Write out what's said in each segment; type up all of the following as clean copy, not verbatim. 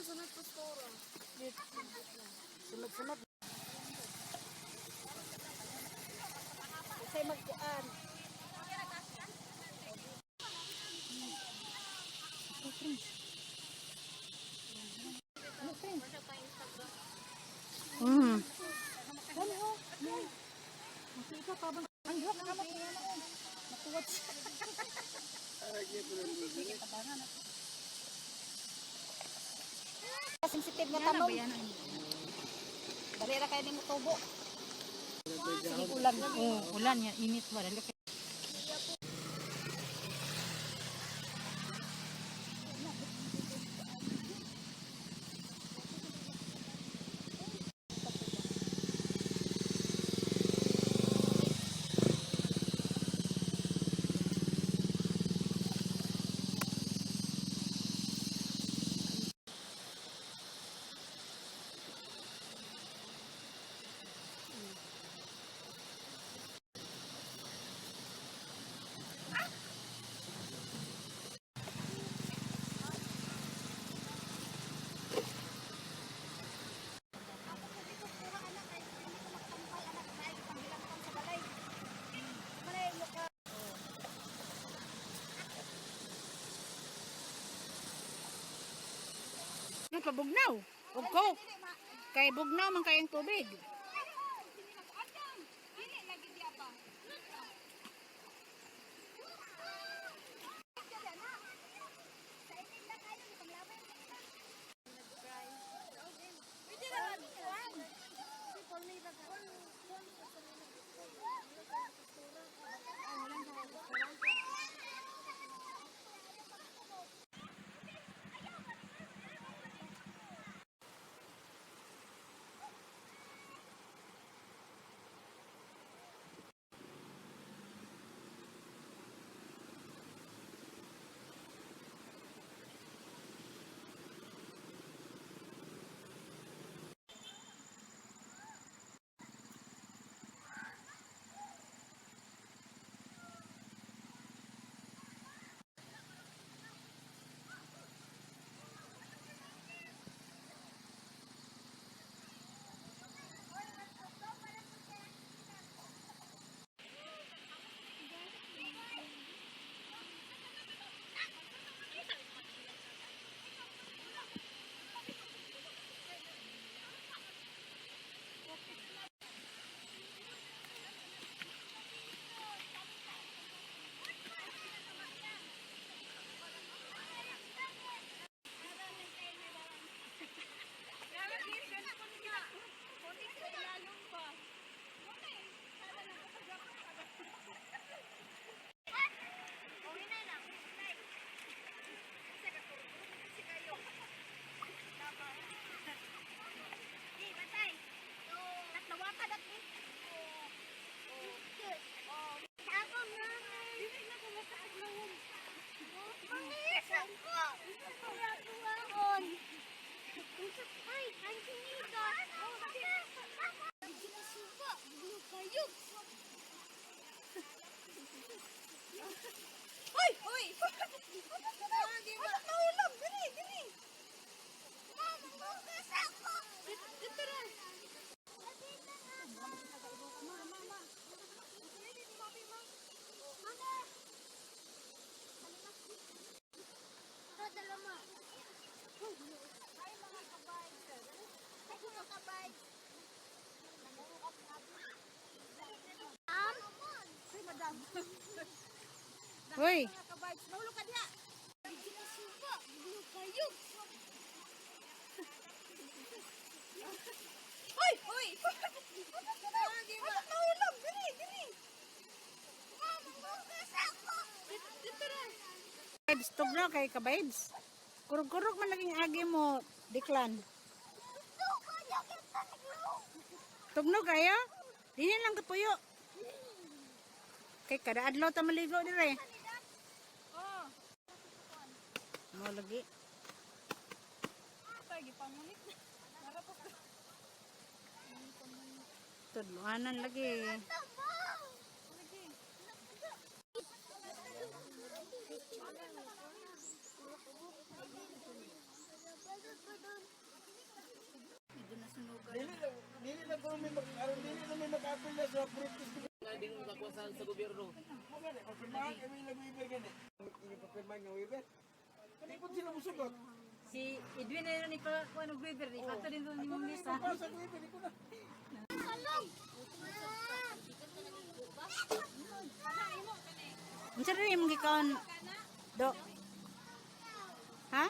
sunod pastora. Sunod-sunod. Kasi magkuan. Makita pa ba? Ang hirap na matuwat siya. Sensitive na tanong. Dali na kayo ni mutubo. Sige, ulan. Ulan ya, init ba? Pabugnaw. Ugko. Kay bugnaw man kayang tubig. Hoy. Mahulog ka diha. Hoy, hoy. Mahulog, diri, diri. Vibes, tugnaw kay ka-vibes. Kurog-kurog man naging agi mo, Diklan. Tugnaw kayo? Dili lang kapuyo. Kay kada adlaw ta maligo dire. Oh. Mo lagi. Pagi pangunit. Narapos. Tudloanan lagi. Medyo nasunugan. Dili na ko may aron dili na may makapil na sa practice. Hindi mo kakuha sa gobyerno. Papirmahan kami nag-waiver gani. Ini papirmahan ng waiver. Kani po sila musugot. Si Edwin na yun ni pa kuha ng waiver. Ipato din doon ni Ma'am Lisa. Sa waiver ko na. Unsa rin yung gikaon? Do. Ha?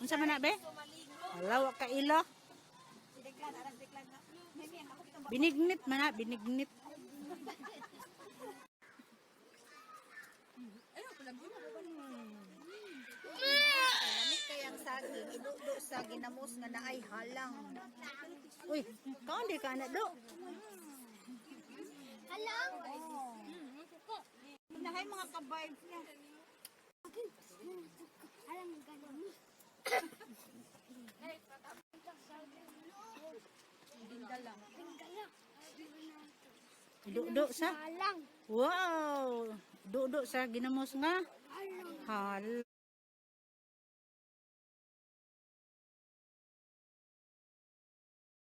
Unsa man na be? Alaw ka ilo. Binignit man na, binignit. Lamig kayang saging, idudo sa ginamos nga naay halang. Uy, kaon di ka na do. Halang? Nahay mga ka-vibes na. Halang ng ganun. Dudo sa. Halang. Wow! Dudo sa ginamos nga. Hal.